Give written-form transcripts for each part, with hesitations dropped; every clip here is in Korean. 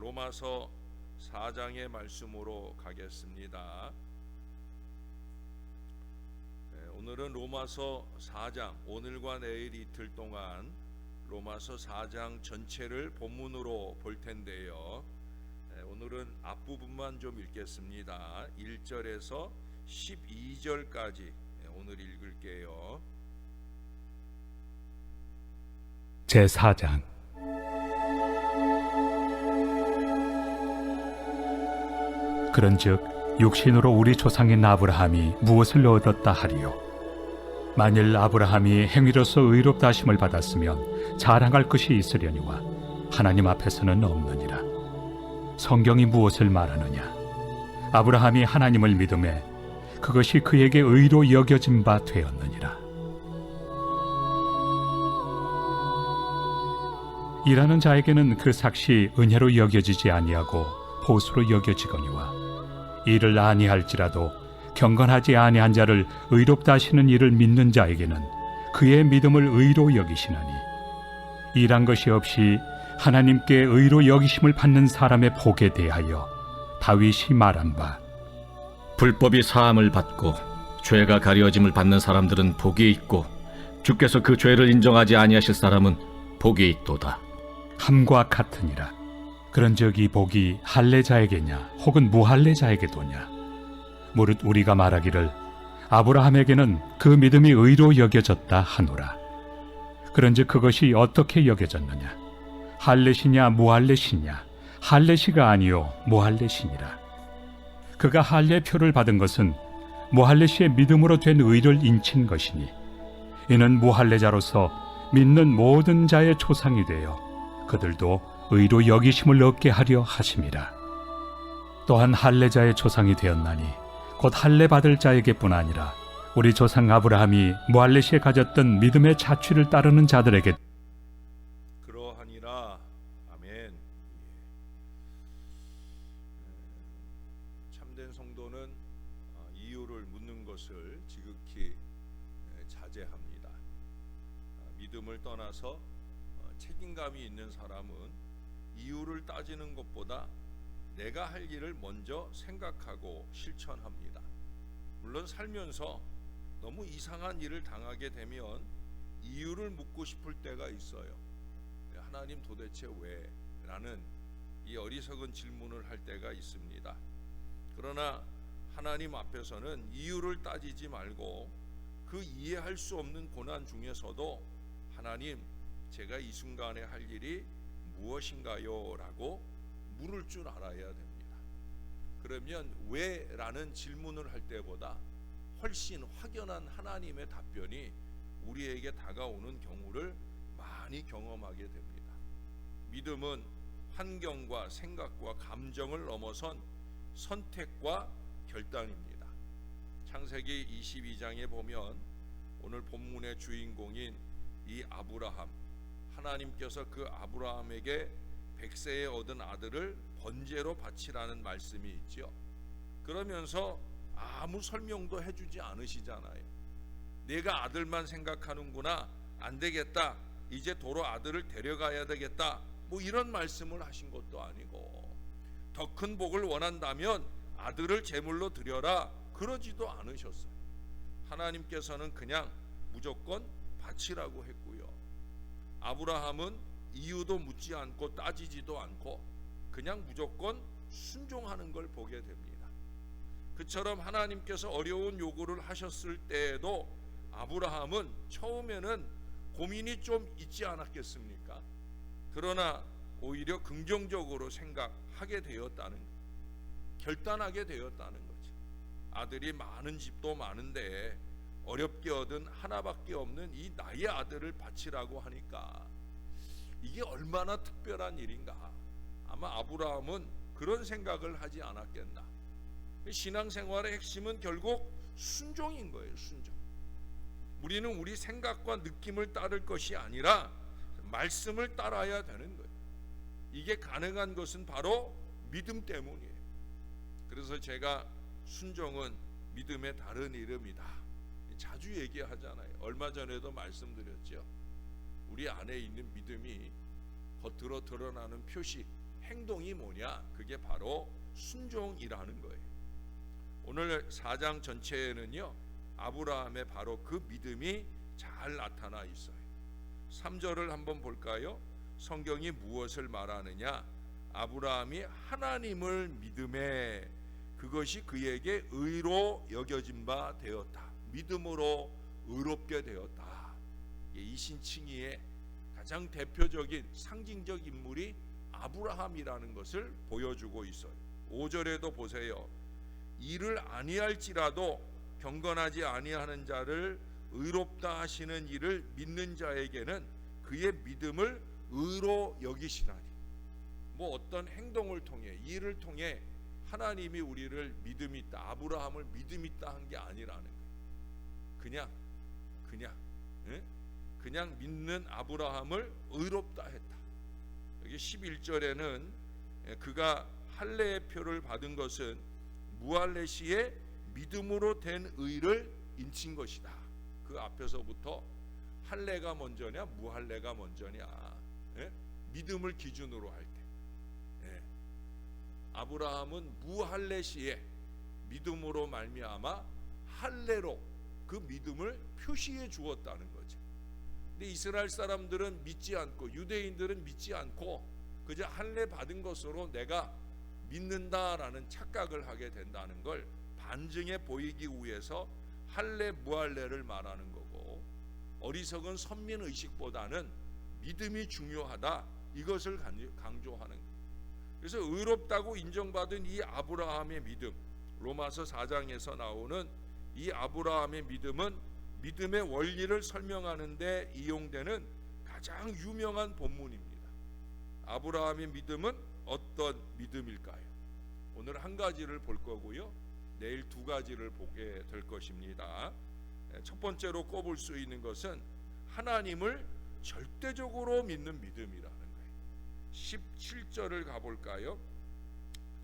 로마서 4장의 말씀으로 가겠습니다. 오늘은 로마서 4장, 오늘과 내일 이틀 동안 로마서 4장 전체를 본문으로 볼 텐데요. 오늘은 앞부분만 좀 읽겠습니다. 1절에서 12절까지 오늘 읽을게요. 제4장. 그런즉 육신으로 우리 조상인 아브라함이 무엇을 얻었다 하리요? 만일 아브라함이 행위로서 의롭다 하심을 받았으면 자랑할 것이 있으려니와 하나님 앞에서는 없느니라. 성경이 무엇을 말하느냐? 아브라함이 하나님을 믿음에 그것이 그에게 의로 여겨진 바 되었느니라. 일하는 자에게는 그 삭시 은혜로 여겨지지 아니하고 보수로 여겨지거니와 이를 아니할지라도 경건하지 아니한 자를 의롭다 하시는 이를 믿는 자에게는 그의 믿음을 의로 여기시나니 일한 것이 없이 하나님께 의로 여기심을 받는 사람의 복에 대하여 다윗이 말한 바 불법이 사함을 받고 죄가 가려짐을 받는 사람들은 복이 있고 주께서 그 죄를 인정하지 아니하실 사람은 복이 있도다 함과 같으니라. 그런즉 이 복이 할례자에게냐 혹은 무할례자에게도냐? 무릇 우리가 말하기를 아브라함에게는 그 믿음이 의로 여겨졌다 하노라. 그런즉 그것이 어떻게 여겨졌느냐? 할례시냐 무할례시냐? 할례시가 아니요 무할례시니라. 그가 할례표를 받은 것은 무할례시의 믿음으로 된 의를 인친 것이니 이는 무할례자로서 믿는 모든 자의 초상이 되어 그들도 의로 여기심을 얻게 하려 하심이라. 또한 할례자의 조상이 되었나니 곧 할례 받을 자에게뿐 아니라 우리 조상 아브라함이 무할례시에 가졌던 믿음의 자취를 따르는 자들에게 그러하니라. 아멘. 참된 성도는 이유를 묻는 것을 지극히 자제합니다. 믿음을 떠나서 책임감이 있는 사람은 이유를 따지는 것보다 내가 할 일을 먼저 생각하고 실천합니다. 물론 살면서 너무 이상한 일을 당하게 되면 이유를 묻고 싶을 때가 있어요. 하나님 도대체 왜? 라는 이 어리석은 질문을 할 때가 있습니다. 그러나 하나님 앞에서는 이유를 따지지 말고 그 이해할 수 없는 고난 중에서도 하나님, 제가 이 순간에 할 일이 무엇인가요? 라고 물을 줄 알아야 됩니다. 그러면 왜? 라는 질문을 할 때보다 훨씬 확연한 하나님의 답변이 우리에게 다가오는 경우를 많이 경험하게 됩니다. 믿음은 환경과 생각과 감정을 넘어선 선택과 결단입니다. 창세기 22장에 보면 오늘 본문의 주인공인 이 아브라함, 하나님께서 그 아브라함에게 100세에 얻은 아들을 번제로 바치라는 말씀이 있죠. 그러면서 아무 설명도 해주지 않으시잖아요. 내가 아들만 생각하는구나, 안 되겠다, 이제 도로 아들을 데려가야 되겠다, 뭐 이런 말씀을 하신 것도 아니고, 더 큰 복을 원한다면 아들을 제물로 드려라, 그러지도 않으셨어요. 하나님께서는 그냥 무조건 바치라고 했고요. 아브라함은 이유도 묻지 않고 따지지도 않고 그냥 무조건 순종하는 걸 보게 됩니다. 그처럼 하나님께서 어려운 요구를 하셨을 때에도 아브라함은 처음에는 고민이 좀 있지 않았겠습니까? 그러나 오히려 긍정적으로 생각하게 되었다는, 결단하게 되었다는 거죠. 아들이 많은 집도 많은데 어렵게 얻은 하나밖에 없는 이 나의 아들을 바치라고 하니까 이게 얼마나 특별한 일인가. 아마 아브라함은 그런 생각을 하지 않았겠나. 신앙생활의 핵심은 결국 순종인 거예요. 순종. 우리는 우리 생각과 느낌을 따를 것이 아니라 말씀을 따라야 되는 거예요. 이게 가능한 것은 바로 믿음 때문이에요. 그래서 제가 순종은 믿음의 다른 이름이다 자주 얘기하잖아요. 얼마 전에도 말씀드렸죠. 우리 안에 있는 믿음이 겉으로 드러나는 표시, 행동이 뭐냐? 그게 바로 순종이라는 거예요. 오늘 4장 전체에는요, 아브라함의 바로 그 믿음이 잘 나타나 있어요. 3절을 한번 볼까요? 성경이 무엇을 말하느냐? 아브라함이 하나님을 믿음에 그것이 그에게 의로 여겨진 바 되었다. 믿음으로 의롭게 되었다. 이신칭의의 가장 대표적인 상징적 인물이 아브라함이라는 것을 보여주고 있어요. 5절에도 보세요. 이를 아니할지라도 경건하지 아니하는 자를 의롭다 하시는 이를 믿는 자에게는 그의 믿음을 의로 여기시나니. 뭐 어떤 행동을 통해, 일을 통해 하나님이 우리를 믿음 있다, 아브라함을 믿음 있다 한 게 아니라는 거예요. 그냥 믿는 아브라함을 의롭다 했다. 여기 11절에는 그가 할례의 표를 받은 것은 무할레시의 믿음으로 된 의를 인친 것이다. 그 앞에서부터 할례가 먼저냐 무할례가 먼저냐, 믿음을 기준으로 할 때, 아브라함은 무할례 시에 믿음으로 말미암아 할례로 그 믿음을 표시해 주었다는 거죠. 근데 이스라엘 사람들은 믿지 않고, 유대인들은 믿지 않고 그저 할례 받은 것으로 내가 믿는다라는 착각을 하게 된다는 걸 반증해 보이기 위해서 할례 무할례를 말하는 거고, 어리석은 선민의식보다는 믿음이 중요하다, 이것을 강조하는 거예요. 그래서 의롭다고 인정받은 이 아브라함의 믿음, 로마서 4장에서 나오는 이 아브라함의 믿음은 믿음의 원리를 설명하는 데 이용되는 가장 유명한 본문입니다. 아브라함의 믿음은 어떤 믿음일까요? 오늘 한 가지를 볼 거고요, 내일 두 가지를 보게 될 것입니다. 첫 번째로 꼽을 수 있는 것은 하나님을 절대적으로 믿는 믿음이라는 거예요. 17절을 가볼까요?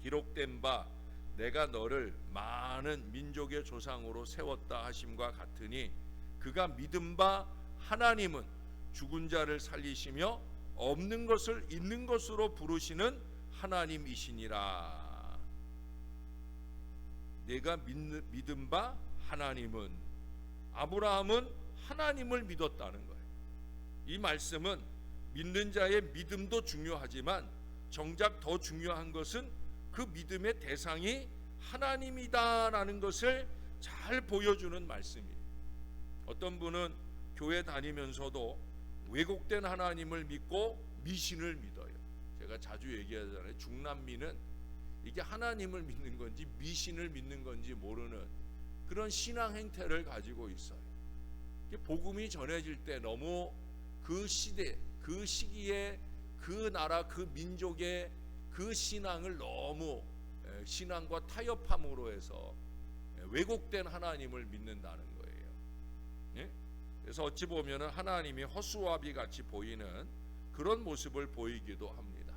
기록된 바 내가 너를 많은 민족의 조상으로 세웠다 하심과 같으니 그가 믿은 바 하나님은 죽은 자를 살리시며 없는 것을 있는 것으로 부르시는 하나님이시니라. 내가 믿은 바 하나님은, 아브라함은 하나님을 믿었다는 거예요. 이 말씀은 믿는 자의 믿음도 중요하지만 정작 더 중요한 것은 그 믿음의 대상이 하나님이다라는 것을 잘 보여주는 말씀이에요. 어떤 분은 교회 다니면서도 왜곡된 하나님을 믿고 미신을 믿어요. 제가 자주 얘기하잖아요. 중남미는 이게 하나님을 믿는 건지 미신을 믿는 건지 모르는 그런 신앙 행태를 가지고 있어요. 복음이 전해질 때 너무 그 시대, 그 시기에 그 나라, 그 민족의 그 신앙을 너무 신앙과 타협함으로 해서 왜곡된 하나님을 믿는다는 거예요. 그래서 어찌 보면 하나님이 허수아비 같이 보이는 그런 모습을 보이기도 합니다.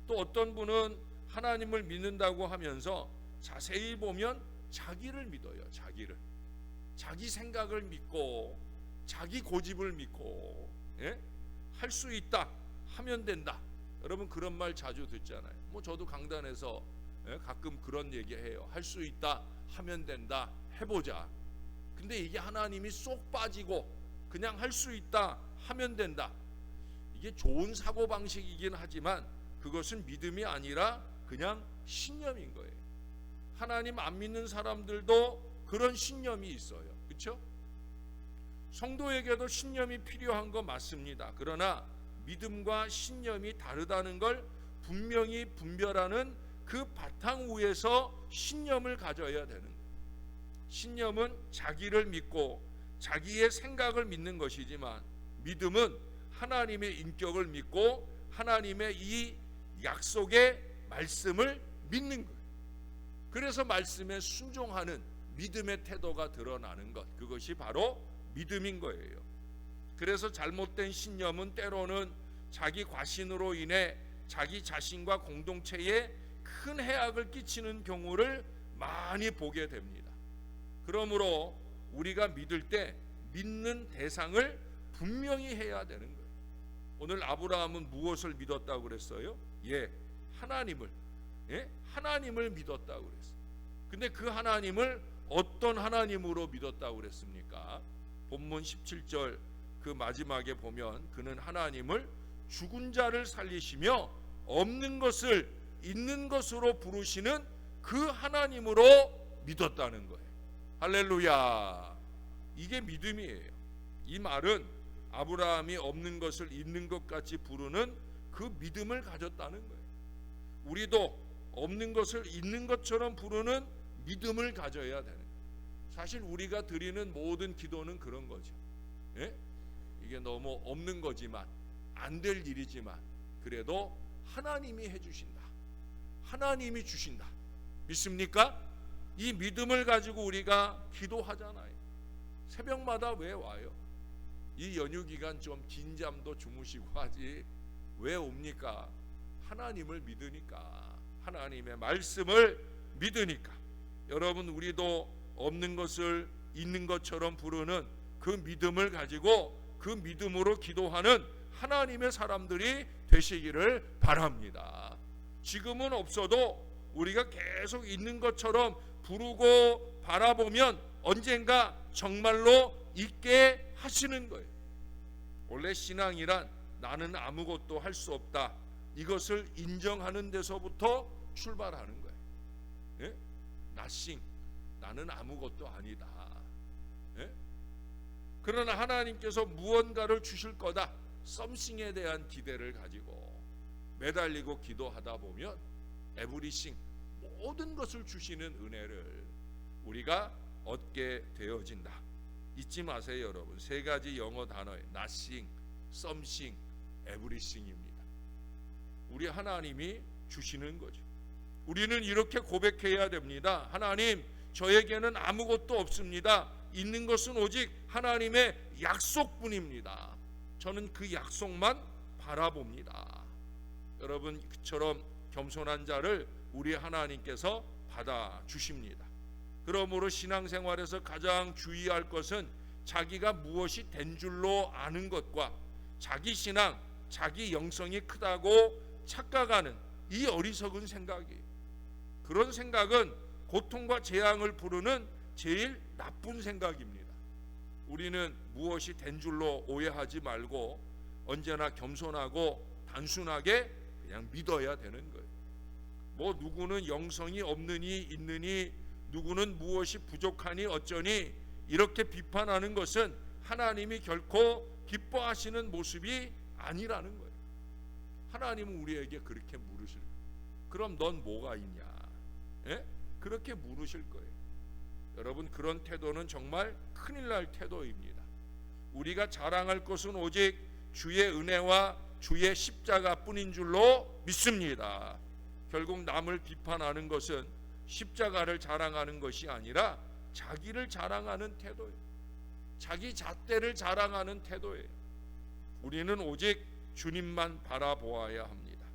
또 어떤 분은 하나님을 믿는다고 하면서 자세히 보면 자기를 믿어요. 자기 생각을 믿고 자기 고집을 믿고, 할 수 있다, 하면 된다. 여러분 그런 말 자주 듣잖아요. 뭐 저도 강단에서 가끔 그런 얘기해요. 할 수 있다, 하면 된다, 해보자. 근데 이게 하나님이 쏙 빠지고 그냥 할 수 있다, 하면 된다, 이게 좋은 사고방식이긴 하지만 그것은 믿음이 아니라 그냥 신념인 거예요. 하나님 안 믿는 사람들도 그런 신념이 있어요. 그렇죠? 성도에게도 신념이 필요한 거 맞습니다. 그러나 믿음과 신념이 다르다는 걸 분명히 분별하는 그 바탕 위에서 신념을 가져야 되는 거예요. 신념은 자기를 믿고 자기의 생각을 믿는 것이지만 믿음은 하나님의 인격을 믿고 하나님의 이 약속의 말씀을 믿는 거예요. 그래서 말씀에 순종하는 믿음의 태도가 드러나는 것, 그것이 바로 믿음인 거예요. 그래서 잘못된 신념은 때로는 자기 과신으로 인해 자기 자신과 공동체에 큰 해악을 끼치는 경우를 많이 보게 됩니다. 그러므로 우리가 믿을 때 믿는 대상을 분명히 해야 되는 거예요. 오늘 아브라함은 무엇을 믿었다고 그랬어요? 하나님을, 하나님을 믿었다고 그랬어요. 근데 그 하나님을 어떤 하나님으로 믿었다고 그랬습니까? 본문 17절 그 마지막에 보면 그는 하나님을 죽은 자를 살리시며 없는 것을 있는 것으로 부르시는 그 하나님으로 믿었다는 거예요. 할렐루야. 이게 믿음이에요. 이 말은 아브라함이 없는 것을 있는 것 같이 부르는 그 믿음을 가졌다는 거예요. 우리도 없는 것을 있는 것처럼 부르는 믿음을 가져야 되는 거예요. 사실 우리가 드리는 모든 기도는 그런 거죠. 이게 너무 없는 거지만, 안 될 일이지만 그래도 하나님이 해주신다, 하나님이 주신다. 믿습니까? 이 믿음을 가지고 우리가 기도하잖아요. 새벽마다 왜 와요? 이 연휴 기간 좀 긴 잠도 주무시고 하지 왜 옵니까? 하나님을 믿으니까, 하나님의 말씀을 믿으니까. 여러분, 우리도 없는 것을 있는 것처럼 부르는 그 믿음을 가지고 그 믿음으로 기도하는 하나님의 사람들이 되시기를 바랍니다. 지금은 없어도 우리가 계속 있는 것처럼 부르고 바라보면 언젠가 정말로 있게 하시는 거예요. 원래 신앙이란 나는 아무것도 할 수 없다, 이것을 인정하는 데서부터 출발하는 거예요. 나싱, 나는 아무것도 아니다. 그러나 하나님께서 무언가를 주실 거다, 썸씽에 대한 기대를 가지고 매달리고 기도하다 보면 에브리싱, 모든 것을 주시는 은혜를 우리가 얻게 되어진다. 잊지 마세요 여러분. 세 가지 영어 단어에 nothing, something, everything입니다. 우리 하나님이 주시는 거죠. 우리는 이렇게 고백해야 됩니다. 하나님, 저에게는 아무것도 없습니다. 있는 것은 오직 하나님의 약속뿐입니다. 저는 그 약속만 바라봅니다. 여러분, 그처럼 겸손한 자를 우리 하나님께서 받아 주십니다. 그러므로 신앙생활에서 가장 주의할 것은 자기가 무엇이 된 줄로 아는 것과 자기 신앙, 자기 영성이 크다고 착각하는 이 어리석은 생각이에요. 그런 생각은 고통과 재앙을 부르는 제일 나쁜 생각입니다. 우리는 무엇이 된 줄로 오해하지 말고 언제나 겸손하고 단순하게 그냥 믿어야 되는 거예요. 뭐 누구는 영성이 없느니 있느니, 누구는 무엇이 부족하니 어쩌니, 이렇게 비판하는 것은 하나님이 결코 기뻐하시는 모습이 아니라는 거예요. 하나님은 우리에게 그렇게 물으실 거예요. 그럼 넌 뭐가 있냐? 그렇게 물으실 거예요. 여러분, 그런 태도는 정말 큰일 날 태도입니다. 우리가 자랑할 것은 오직 주의 은혜와 주의 십자가뿐인 줄로 믿습니다. 결국 남을 비판하는 것은 십자가를 자랑하는 것이 아니라 자기를 자랑하는 태도예요. 자기 잣대를 자랑하는 태도예요. 우리는 오직 주님만 바라보아야 합니다.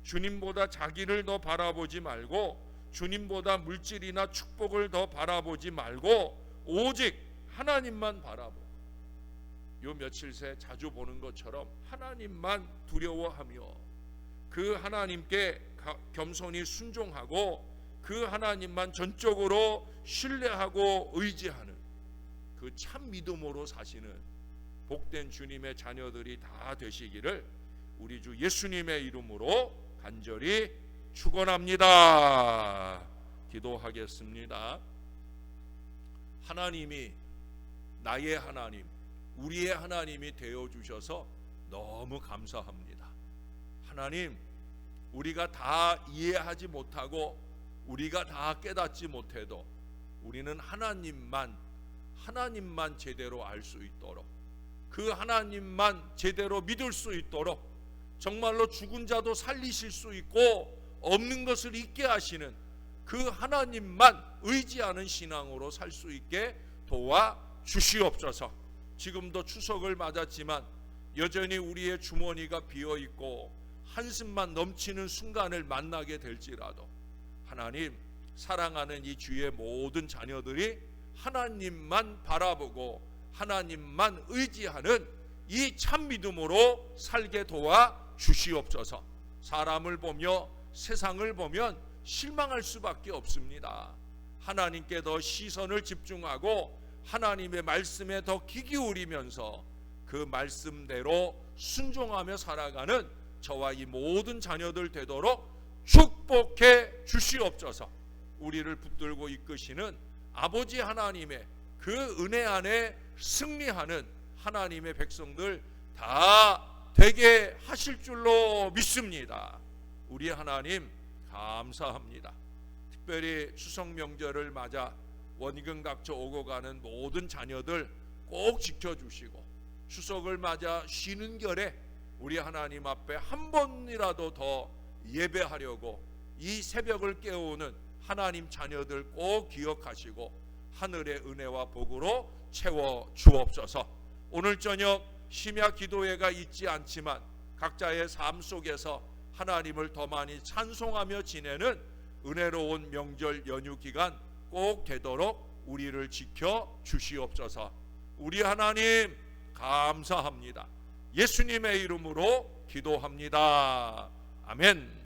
주님보다 자기를 더 바라보지 말고, 주님보다 물질이나 축복을 더 바라보지 말고 오직 하나님만 바라보고, 요 며칠 새 자주 보는 것처럼 하나님만 두려워하며 그 하나님께 겸손히 순종하고 그 하나님만 전적으로 신뢰하고 의지하는 그 참 믿음으로 사시는 복된 주님의 자녀들이 다 되시기를 우리 주 예수님의 이름으로 간절히 축원합니다. 기도하겠습니다. 하나님이 나의 하나님, 우리의 하나님이 되어 주셔서 너무 감사합니다. 하나님, 우리가 다 이해하지 못하고 우리가 다 깨닫지 못해도 우리는 하나님만 제대로 알 수 있도록, 그 하나님만 제대로 믿을 수 있도록, 정말로 죽은 자도 살리실 수 있고 없는 것을 있게 하시는 그 하나님만 의지하는 신앙으로 살 수 있게 도와주시옵소서. 지금도 추석을 맞았지만 여전히 우리의 주머니가 비어있고 한숨만 넘치는 순간을 만나게 될지라도 하나님, 사랑하는 이 주의 모든 자녀들이 하나님만 바라보고 하나님만 의지하는 이 참 믿음으로 살게 도와주시옵소서. 사람을 보며 세상을 보면 실망할 수밖에 없습니다. 하나님께 더 시선을 집중하고 하나님의 말씀에 더 귀 기울이면서 그 말씀대로 순종하며 살아가는 저와 이 모든 자녀들 되도록 축복해 주시옵소서. 우리를 붙들고 이끄시는 아버지 하나님의 그 은혜 안에 승리하는 하나님의 백성들 다 되게 하실 줄로 믿습니다. 우리 하나님 감사합니다. 특별히 추석 명절을 맞아 원근각처 오고 가는 모든 자녀들 꼭 지켜주시고 추석을 맞아 쉬는 결에 우리 하나님 앞에 한 번이라도 더 예배하려고 이 새벽을 깨우는 하나님 자녀들 꼭 기억하시고 하늘의 은혜와 복으로 채워 주옵소서. 오늘 저녁 심야 기도회가 있지 않지만 각자의 삶 속에서 하나님을 더 많이 찬송하며 지내는 은혜로운 명절 연휴 기간 꼭 되도록 우리를 지켜 주시옵소서. 우리 하나님 감사합니다. 예수님의 이름으로 기도합니다. 아멘.